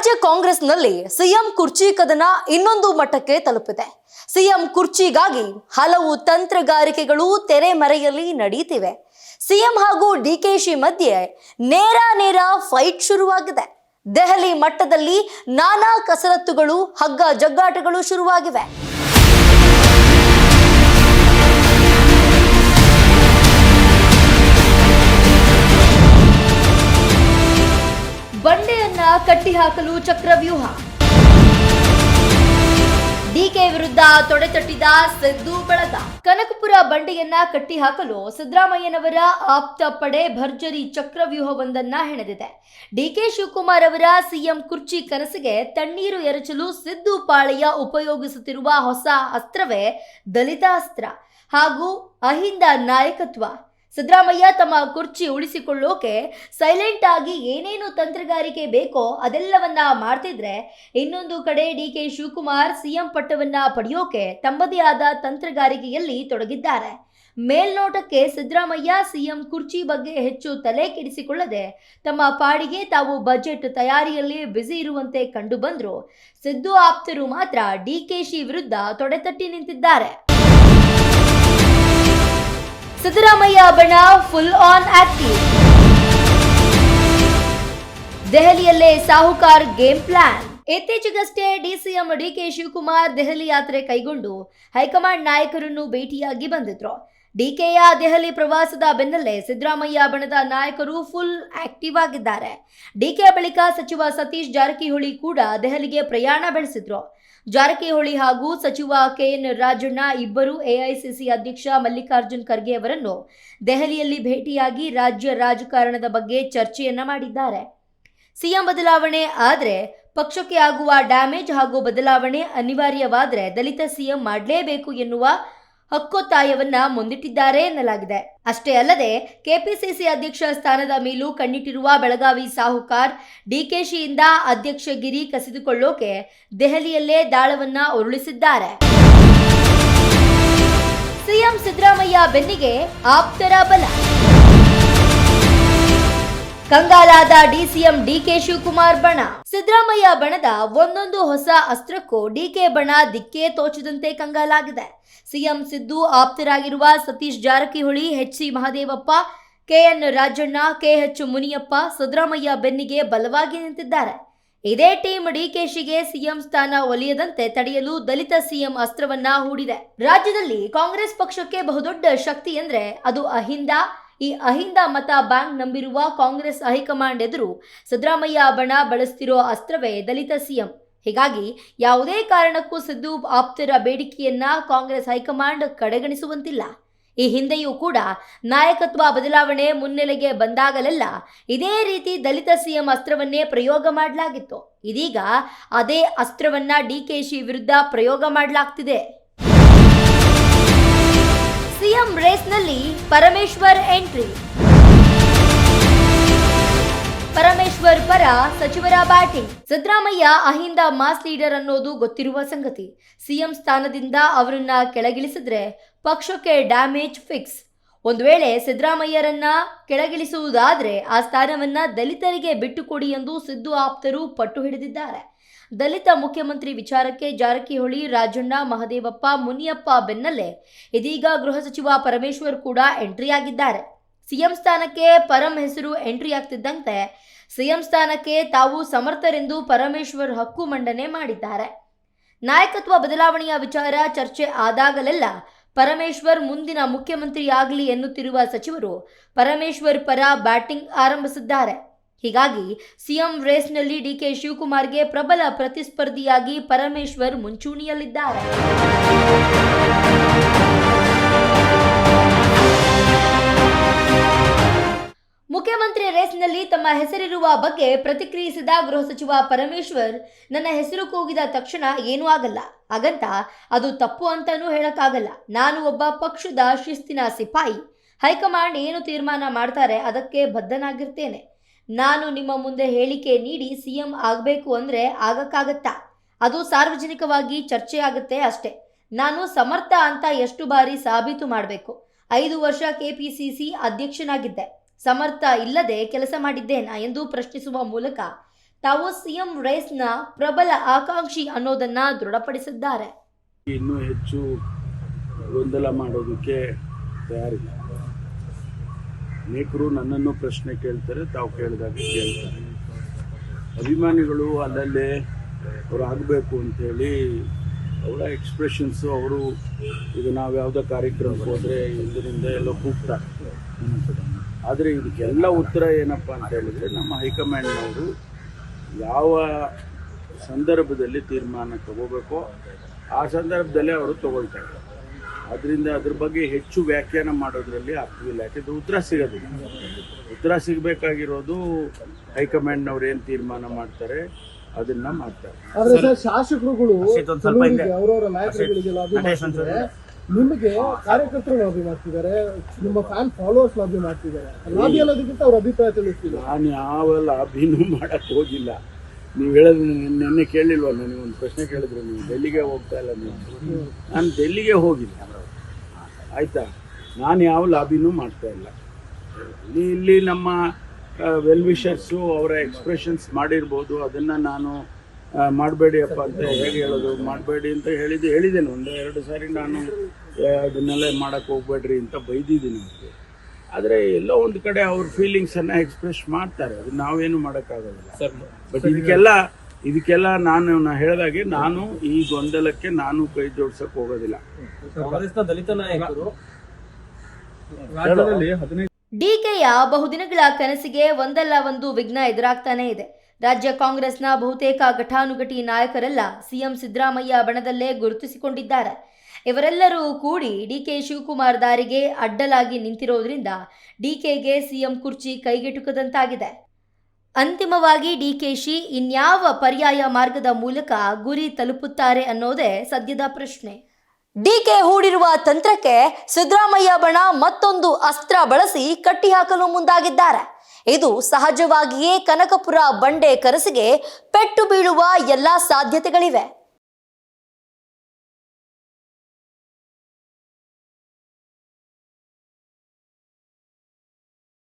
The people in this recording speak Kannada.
ರಾಜ್ಯ ಕಾಂಗ್ರೆಸ್ನಲ್ಲಿ ಸಿಎಂ ಕುರ್ಚಿ ಕದನ ಇನ್ನೊಂದು ಮಟ್ಟಕ್ಕೆ ತಲುಪಿದೆ. ಸಿಎಂ ಕುರ್ಚಿಗಾಗಿ ಹಲವು ತಂತ್ರಗಾರಿಕೆಗಳು ತೆರೆಮರೆಯಲ್ಲಿ ನಡೆಯುತ್ತಿವೆ. ಸಿಎಂ ಹಾಗೂ ಡಿಕೆಶಿ ಮಧ್ಯೆ ನೇರ ಫೈಟ್ ಶುರುವಾಗಿದೆ. ದೆಹಲಿ ಮಟ್ಟದಲ್ಲಿ ನಾನಾ ಕಸರತ್ತುಗಳು, ಹಗ್ಗ ಜಗ್ಗಾಟಗಳು ಶುರುವಾಗಿವೆ. ಬಂಡೆಯನ್ನ ಕಟ್ಟಿಹಾಕಲು ಚಕ್ರವ್ಯೂಹ. ಡಿಕೆ ವಿರುದ್ಧ ತೊಡೆತಟ್ಟಿದ ಸಿದ್ದು ಬಳಗ. ಕನಕಪುರ ಬಂಡೆಯನ್ನ ಕಟ್ಟಿಹಾಕಲು ಸಿದ್ದರಾಮಯ್ಯನವರ ಆಪ್ತ ಪಡೆ ಭರ್ಜರಿ ಚಕ್ರವ್ಯೂಹವೊಂದನ್ನ ಹೆಣೆದಿದೆ. ಡಿಕೆ ಶಿವಕುಮಾರ್ ಅವರ ಸಿಎಂ ಕುರ್ಚಿ ಕನಸಿಗೆ ತಣ್ಣೀರು ಎರಚಲು ಸಿದ್ದು ಪಾಳೆಯ ಉಪಯೋಗಿಸುತ್ತಿರುವ ಹೊಸ ಅಸ್ತ್ರವೇ ದಲಿತ ಅಸ್ತ್ರ ಹಾಗೂ ಅಹಿಂದ ನಾಯಕತ್ವ. ಸಿದ್ದರಾಮಯ್ಯ ತಮ್ಮ ಕುರ್ಚಿ ಉಳಿಸಿಕೊಳ್ಳೋಕೆ ಸೈಲೆಂಟ್ ಆಗಿ ಏನೇನು ತಂತ್ರಗಾರಿಕೆ ಬೇಕೋ ಅದೆಲ್ಲವನ್ನ ಮಾಡ್ತಿದ್ರೆ, ಇನ್ನೊಂದು ಕಡೆ ಡಿಕೆ ಶಿವಕುಮಾರ್ ಸಿಎಂ ಪಟ್ಟವನ್ನ ಪಡೆಯೋಕೆ ತಮ್ಮದೇ ಆದ ತಂತ್ರಗಾರಿಕೆಯಲ್ಲಿ ತೊಡಗಿದ್ದಾರೆ. ಮೇಲ್ನೋಟಕ್ಕೆ ಸಿದ್ದರಾಮಯ್ಯ ಸಿಎಂ ಕುರ್ಚಿ ಬಗ್ಗೆ ಹೆಚ್ಚು ತಲೆ ಕೆಡಿಸಿಕೊಳ್ಳದೆ ತಮ್ಮ ಪಾಡಿಗೆ ತಾವು ಬಜೆಟ್ ತಯಾರಿಯಲ್ಲಿ ಬ್ಯುಸಿ ಇರುವಂತೆ ಕಂಡು ಬಂದ್ರು. ಸಿದ್ದು ಆಪ್ತರು ಮಾತ್ರ ಡಿಕೆಶಿ ವಿರುದ್ಧ ತೊಡೆತಟ್ಟಿ ನಿಂತಿದ್ದಾರೆ. ಸಿದ್ದರಾಮಯ್ಯ ಬಣ ಫುಲ್ ಆನ್ ಆಕ್ಟಿವ್. ದೆಹಲಿಯಲ್ಲೇ ಸಾಹುಕಾರ್ ಗೇಮ್ ಪ್ಲಾನ್. ಇತ್ತೀಚೆಗಷ್ಟೇ ಡಿಸಿಎಂ ಡಿಕೆ ಶಿವಕುಮಾರ್ ದೆಹಲಿ ಯಾತ್ರೆ ಕೈಗೊಂಡು ಹೈಕಮಾಂಡ್ ನಾಯಕರನ್ನು ಭೇಟಿಯಾಗಿ ಬಂದಿದ್ರು. ಡಿಕೆಯ ದೆಹಲಿ ಪ್ರವಾಸದ ಬೆನ್ನಲ್ಲೇ ಸಿದ್ದರಾಮಯ್ಯ ಬಣದ ನಾಯಕರು ಫುಲ್ ಆಕ್ಟಿವ್ ಆಗಿದ್ದಾರೆ. ಡಿಕೆ ಬಳಿಕ ಸಚಿವ ಸತೀಶ್ ಜಾರಕಿಹೊಳಿ ಕೂಡ ದೆಹಲಿಗೆ ಪ್ರಯಾಣ ಬೆಳೆಸಿದ್ರು. ಜಾರಕಿಹೊಳಿ ಹಾಗೂ ಸಚಿವ ಕೆಎನ್ ರಾಜಣ್ಣ ಇಬ್ಬರು ಎಐಸಿಸಿ ಅಧ್ಯಕ್ಷ ಮಲ್ಲಿಕಾರ್ಜುನ್ ಖರ್ಗೆ ಅವರನ್ನು ದೆಹಲಿಯಲ್ಲಿ ಭೇಟಿಯಾಗಿ ರಾಜ್ಯ ರಾಜಕಾರಣದ ಬಗ್ಗೆ ಚರ್ಚೆಯನ್ನ ಮಾಡಿದ್ದಾರೆ. ಸಿಎಂ ಬದಲಾವಣೆ ಆದರೆ ಪಕ್ಷಕ್ಕೆ ಆಗುವ ಡ್ಯಾಮೇಜ್ ಹಾಗೂ ಬದಲಾವಣೆ ಅನಿವಾರ್ಯವಾದರೆ ದಲಿತ ಸಿಎಂ ಮಾಡಲೇಬೇಕು ಎನ್ನುವ ಹಕ್ಕೊತ್ತಾಯವನ್ನ ಮುಂದಿಟ್ಟಿದ್ದಾರೆ ಎನ್ನಲಾಗಿದೆ. ಅಷ್ಟೇ ಅಲ್ಲದೆ ಕೆಪಿಸಿಸಿ ಅಧ್ಯಕ್ಷ ಸ್ಥಾನದ ಮೇಲೂ ಕಣ್ಣಿಟ್ಟಿರುವ ಬೆಳಗಾವಿ ಸಾಹುಕಾರ್ ಡಿಕೆಶಿಯಿಂದ ಅಧ್ಯಕ್ಷಗಿರಿ ಕಸಿದುಕೊಳ್ಳೋಕೆ ದೆಹಲಿಯಲ್ಲೇ ದಾಳವನ್ನ ಉರುಳಿಸಿದ್ದಾರೆ. ಸಿಎಂ ಸಿದ್ದರಾಮಯ್ಯ ಬೆನ್ನಿಗೆ ಆಪ್ತರ ಬಲ. ಕಂಗಾಲಾದ ಡಿಸಿಎಂ ಡಿಕೆ ಶಿವಕುಮಾರ್ ಬಣ. ಸಿದ್ದರಾಮಯ್ಯ ಬಣದ ಒಂದೊಂದು ಹೊಸ ಅಸ್ತ್ರಕ್ಕೂ ಡಿಕೆ ಬಣ ದಿಕ್ಕೇ ತೋಚದಂತೆ ಕಂಗಾಲಾಗಿದೆ. ಸಿಎಂ ಸಿದ್ದು ಆಪ್ತರಾಗಿರುವ Satish Jarkiholi, HC Mahadevappa, KN Rajanna, KH Muniyappa Siddaramaiah ಬೆನ್ನಿಗೆ ಬಲವಾಗಿ ನಿಂತಿದ್ದಾರೆ. ಇದೇ ಟೀಮ್ ಡಿಕೆಶಿಗೆ ಸಿಎಂ ಸ್ಥಾನ ಒಲಿಯದಂತೆ ತಡೆಯಲು ದಲಿತ ಸಿಎಂ ಅಸ್ತ್ರವನ್ನ ಹೂಡಿದೆ. ರಾಜ್ಯದಲ್ಲಿ ಕಾಂಗ್ರೆಸ್ ಪಕ್ಷಕ್ಕೆ ಬಹುದೊಡ್ಡ ಶಕ್ತಿ ಎಂದ್ರೆ ಅದು ಅಹಿಂದ. ಈ ಅಹಿಂದ ಮತ ಬ್ಯಾಂಕ್ ನಂಬಿರುವ ಕಾಂಗ್ರೆಸ್ ಹೈಕಮಾಂಡ್ ಎದುರು ಸಿದ್ದರಾಮಯ್ಯ ಬಣ ಬಳಸ್ತಿರೋ ಅಸ್ತ್ರವೇ ದಲಿತ ಸಿಎಂ. ಹೀಗಾಗಿ ಯಾವುದೇ ಕಾರಣಕ್ಕೂ ಸಿದ್ದು ಆಪ್ತರ ಬೇಡಿಕೆಯನ್ನ ಕಾಂಗ್ರೆಸ್ ಹೈಕಮಾಂಡ್ ಕಡೆಗಣಿಸುವಂತಿಲ್ಲ. ಈ ಹಿಂದೆಯೂ ಕೂಡ ನಾಯಕತ್ವ ಬದಲಾವಣೆ ಮುನ್ನೆಲೆಗೆ ಬಂದಾಗಲೆಲ್ಲ ಇದೇ ರೀತಿ ದಲಿತ ಸಿಎಂ ಅಸ್ತ್ರವನ್ನೇ ಪ್ರಯೋಗ ಮಾಡಲಾಗಿತ್ತು. ಇದೀಗ ಅದೇ ಅಸ್ತ್ರವನ್ನ ಡಿಕೆಶಿ ವಿರುದ್ಧ ಪ್ರಯೋಗ ಮಾಡಲಾಗ್ತಿದೆ. ಸಿಎಂ ರೇಸ್ನಲ್ಲಿ ಪರಮೇಶ್ವರ್ ಎಂಟ್ರಿ. ಪರಮೇಶ್ವರ್ ಪರ ಸಚಿವರ batting. Siddaramaiah Ahinda mass leader ಅನ್ನೋದು ಗೊತ್ತಿರುವ ಸಂಗತಿ. ಸಿಎಂ ಸ್ಥಾನದಿಂದ ಅವರನ್ನ ಕೆಳಗಿಳಿಸಿದ್ರೆ ಪಕ್ಷಕ್ಕೆ ಡ್ಯಾಮೇಜ್ ಫಿಕ್ಸ್. ಒಂದು ವೇಳೆ ಸಿದ್ದರಾಮಯ್ಯರನ್ನ ಕೆಳಗಿಳಿಸುವುದಾದ್ರೆ ಆ ಸ್ಥಾನವನ್ನ ದಲಿತರಿಗೆ ಬಿಟ್ಟುಕೊಡಿ ಎಂದು ಸಿದ್ದು ಆಪ್ತರು ಪಟ್ಟು ಹಿಡಿದಿದ್ದಾರೆ. ದಲಿತ ಮುಖ್ಯಮಂತ್ರಿ ವಿಚಾರಕ್ಕೆ ಜಾರಕಿಹೊಳಿ, ರಾಜಣ್ಣ, ಮಹದೇವಪ್ಪ, ಮುನಿಯಪ್ಪ ಬೆನ್ನಲ್ಲೇ ಇದೀಗ ಗೃಹ ಸಚಿವ ಪರಮೇಶ್ವರ್ ಕೂಡ ಎಂಟ್ರಿ ಆಗಿದ್ದಾರೆ. ಸಿಎಂ ಸ್ಥಾನಕ್ಕೆ ಪರಂ ಹೆಸರು ಎಂಟ್ರಿ ಆಗ್ತಿದ್ದಂತೆ ಸಿಎಂ ಸ್ಥಾನಕ್ಕೆ ತಾವು ಸಮರ್ಥರೆಂದು ಪರಮೇಶ್ವರ್ ಹಕ್ಕು ಮಂಡನೆ ಮಾಡಿದ್ದಾರೆ. ನಾಯಕತ್ವ ಬದಲಾವಣೆಯ ವಿಚಾರ ಚರ್ಚೆ ಆದಾಗಲೆಲ್ಲ ಪರಮೇಶ್ವರ್ ಮುಂದಿನ ಮುಖ್ಯಮಂತ್ರಿ ಆಗಲಿ ಎನ್ನುತ್ತಿರುವ ಸಚಿವರು ಪರಮೇಶ್ವರ್ ಪರ ಬ್ಯಾಟಿಂಗ್ ಆರಂಭಿಸಿದ್ದಾರೆ. ಹೀಗಾಗಿ ಸಿಎಂ ರೇಸ್ನಲ್ಲಿ ಡಿಕೆ ಶಿವಕುಮಾರ್ಗೆ ಪ್ರಬಲ ಪ್ರತಿಸ್ಪರ್ಧಿಯಾಗಿ ಪರಮೇಶ್ವರ್ ಮುಂಚೂಣಿಯಲ್ಲಿದ್ದಾರೆ. ಮುಖ್ಯಮಂತ್ರಿ ರೇಸ್ನಲ್ಲಿ ತಮ್ಮ ಹೆಸರಿರುವ ಬಗ್ಗೆ ಪ್ರತಿಕ್ರಿಯಿಸಿದ ಗೃಹ ಸಚಿವ ಪರಮೇಶ್ವರ್, ನನ್ನ ಹೆಸರು ಕೂಗಿದ ತಕ್ಷಣ ಏನೂ ಆಗಲ್ಲ, ಹಾಗಂತ ಅದು ತಪ್ಪು ಅಂತಾನೂ ಹೇಳಕ್ಕಾಗಲ್ಲ. ನಾನು ಒಬ್ಬ ಪಕ್ಷದ ಶಿಸ್ತಿನ ಸಿಪಾಯಿ. ಹೈಕಮಾಂಡ್ ಏನು ತೀರ್ಮಾನ ಮಾಡ್ತಾರೆ ಅದಕ್ಕೆ ಬದ್ಧನಾಗಿರ್ತೇನೆ. ನಾನು ನಿಮ್ಮ ಮುಂದೆ ಹೇಳಿಕೆ ನೀಡಿ ಸಿಎಂ ಆಗಬೇಕು ಅಂದರೆ ಆಗಕ್ಕಾಗತ್ತಾ? ಅದು ಸಾರ್ವಜನಿಕವಾಗಿ ಚರ್ಚೆ ಆಗುತ್ತೆ ಅಷ್ಟೇ. ನಾನು ಸಮರ್ಥ ಅಂತ ಎಷ್ಟು ಬಾರಿ ಸಾಬೀತು ಮಾಡಬೇಕು? 5 ವರ್ಷ ಕೆಪಿಸಿಸಿ ಅಧ್ಯಕ್ಷನಾಗಿದ್ದೆ. ಸಮರ್ಥ ಇಲ್ಲದೆ ಕೆಲಸ ಮಾಡಿದ್ದೇನಾ ಎಂದು ಪ್ರಶ್ನಿಸುವ ಮೂಲಕ ತಾವು ಸಿಎಂ ರೇಸ್ನ ಪ್ರಬಲ ಆಕಾಂಕ್ಷಿ ಅನ್ನೋದನ್ನ ದೃಢಪಡಿಸಿದ್ದಾರೆ. ಇನ್ನೂ ಹೆಚ್ಚು ಗೊಂದಲ ಮಾಡೋದಕ್ಕೆ ತಯಾರಿಲ್ಲ. ಅನೇಕರು ನನ್ನನ್ನು ಪ್ರಶ್ನೆ ಕೇಳ್ತಾರೆ, ತಾವು ಕೇಳಿದಾಗ ಕೇಳ್ತಾರೆ. ಅಭಿಮಾನಿಗಳು ಅಲ್ಲಲ್ಲೇ ಅವ್ರು ಆಗಬೇಕು ಅಂತೇಳಿ ಅವರ ಎಕ್ಸ್ಪ್ರೆಷನ್ಸು, ಅವರು ಈಗ ನಾವು ಯಾವುದೋ ಕಾರ್ಯಕ್ರಮಕ್ಕೆ ಹೋದರೆ ಹಿಂದಿನಿಂದ ಎಲ್ಲ ಕೂಗ್ತಾರೆ. ಆದರೆ ಇದಕ್ಕೆಲ್ಲ ಉತ್ತರ ಏನಪ್ಪ ಅಂತ ಹೇಳಿದರೆ, ನಮ್ಮ ಹೈಕಮಾಂಡ್ನವರು ಯಾವ ಸಂದರ್ಭದಲ್ಲಿ ತೀರ್ಮಾನ ತಗೋಬೇಕೋ ಆ ಸಂದರ್ಭದಲ್ಲೇ ಅವರು ತಗೊಳ್ತಾರೆ. ಅದರಿಂದ ಅದ್ರ ಬಗ್ಗೆ ಹೆಚ್ಚು ವ್ಯಾಖ್ಯಾನ ಮಾಡೋದ್ರಲ್ಲಿ ಅರ್ಥವಿಲ್ಲ. ಯಾಕೆಂದರೆ ಉತ್ತರ ಸಿಗೋದಿಲ್ಲ. ಉತ್ತರ ಸಿಗಬೇಕಾಗಿರೋದು ಹೈಕಮಾಂಡ್ನವ್ರು ಏನು ತೀರ್ಮಾನ ಮಾಡ್ತಾರೆ ಅದನ್ನ ಮಾಡ್ತಾರೆ. ಆದ್ರೆ ಸರ್, ಶಾಸಕರುಗಳು ಅವರವರ ನಾಯಕರುಗಳಿಗೆ ಲಾಬಿ ಮಾಡ್ತಿದ್ದಾರೆ, ನಿಮಗೆ ಕಾರ್ಯಕರ್ತರು ಲಾಬಿ ಮಾಡ್ತಿದ್ದಾರೆ, ನಿಮ್ಮ ಫ್ಯಾನ್ ಫಾಲೋವರ್ಸ್ ಲಾಬಿ ಮಾಡ್ತಿದ್ದಾರೆ. ಲಾಬಿ ಅನ್ನೋದಕ್ಕಿಂತ ಅವ್ರ ಅಭಿಪ್ರಾಯ ತಿಳಿಸ್ತಿದ್ದಾರೆ. ನಾನು ಯಾವ ಲಾಬಿನೂ ಮಾಡಕ್ಕೆ ಹೋಗಿಲ್ಲ. ನೀವು ಹೇಳೋದು ನಿನ್ನೆ ಕೇಳಿಲ್ವ? ನನಗೆ ಒಂದು ಪ್ರಶ್ನೆ ಕೇಳಿದ್ರು, ನೀವು ಡೆಲ್ಲಿಗೆ ಹೋಗ್ತಾ ಇಲ್ಲ. ನಾನು ಡೆಲ್ಲಿಗೆ ಹೋಗಿಲ್ಲ, ಆಯಿತಾ. ನಾನು ಯಾವ ಲಾಬಿನೂ ಮಾಡ್ತಾ ಇಲ್ಲ. ಇಲ್ಲಿ ನಮ್ಮ ವೆಲ್ ವಿಷರ್ಸು ಅವರ ಎಕ್ಸ್ಪ್ರೆಷನ್ಸ್ ಮಾಡಿರ್ಬೋದು, ಅದನ್ನು ನಾನು ಮಾಡಬೇಡಿಯಪ್ಪ ಅಂತ ಹೇಗೆ ಹೇಳೋದು, ಮಾಡಬೇಡಿ ಅಂತ ಹೇಳಿದ್ದೇನೆ. ಎರಡು ಸಾರಿ ನಾನು ಅದನ್ನೆಲ್ಲ ಮಾಡೋಕ್ಕೆ ಹೋಗ್ಬೇಡ್ರಿ ಅಂತ ಬೈದಿದ್ದೀನಿ ಅವ್ರಿಗೆ. ಆದರೆ ಎಲ್ಲೋ ಒಂದು ಕಡೆ ಅವ್ರ ಫೀಲಿಂಗ್ಸನ್ನು ಎಕ್ಸ್ಪ್ರೆಸ್ ಮಾಡ್ತಾರೆ, ಅದು ನಾವೇನು ಮಾಡೋಕ್ಕಾಗೋದಿಲ್ಲ. ಬಟ್ ಇದಕ್ಕೆಲ್ಲ ನಾನು ಹೇಳಿದಾಗೆ ನಾನು ಈ ಗೊಂದಲಕ್ಕೆ ನಾನು ಕೈ ಜೋಡ್ಸಕ್ಕೆ ಹೋಗೋದಿಲ್ಲ. ದಲಿತ ನಾಯಕರು ಡಿಕೆಯ ಬಹುದಿನಗಳ ಕನಸಿಗೆ ಒಂದಲ್ಲ ಒಂದು ವಿಘ್ನ ಎದುರಾಗ್ತಾನೇ ಇದೆ. ರಾಜ್ಯ ಕಾಂಗ್ರೆಸ್ನ ಬಹುತೇಕ ಘಟಾನುಘಟಿ ನಾಯಕರೆಲ್ಲ ಸಿಎಂ ಸಿದ್ದರಾಮಯ್ಯ ಬಣದಲ್ಲೇ ಗುರುತಿಸಿಕೊಂಡಿದ್ದಾರೆ. ಇವರೆಲ್ಲರೂ ಕೂಡಿ ಡಿಕೆ ಶಿವಕುಮಾರ್ ದಾರಿಗೆ ಅಡ್ಡಲಾಗಿ ನಿಂತಿರೋದ್ರಿಂದ ಡಿಕೆಗೆ ಸಿಎಂ ಕುರ್ಚಿ ಕೈಗೆಟುಕದಂತಾಗಿದೆ. ಅಂತಿಮವಾಗಿ ಡಿಕೆಶಿ ಇನ್ಯಾವ ಪರ್ಯಾಯ ಮಾರ್ಗದ ಮೂಲಕ ಗುರಿ ತಲುಪುತ್ತಾರೆ ಅನ್ನೋದೇ ಸದ್ಯದ ಪ್ರಶ್ನೆ. ಡಿಕೆ ಹೂಡಿರುವ ತಂತ್ರಕ್ಕೆ ಸಿದ್ದರಾಮಯ್ಯ ಬಣ ಮತ್ತೊಂದು ಅಸ್ತ್ರ ಬಳಸಿ ಕಟ್ಟಿಹಾಕಲು ಮುಂದಾಗಿದ್ದಾರೆ. ಇದು ಸಹಜವಾಗಿಯೇ ಕನಕಪುರ ಬಂಡೆ ಕನಸಿಗೆ ಪೆಟ್ಟು ಬೀಳುವ ಎಲ್ಲಾ ಸಾಧ್ಯತೆಗಳಿವೆ.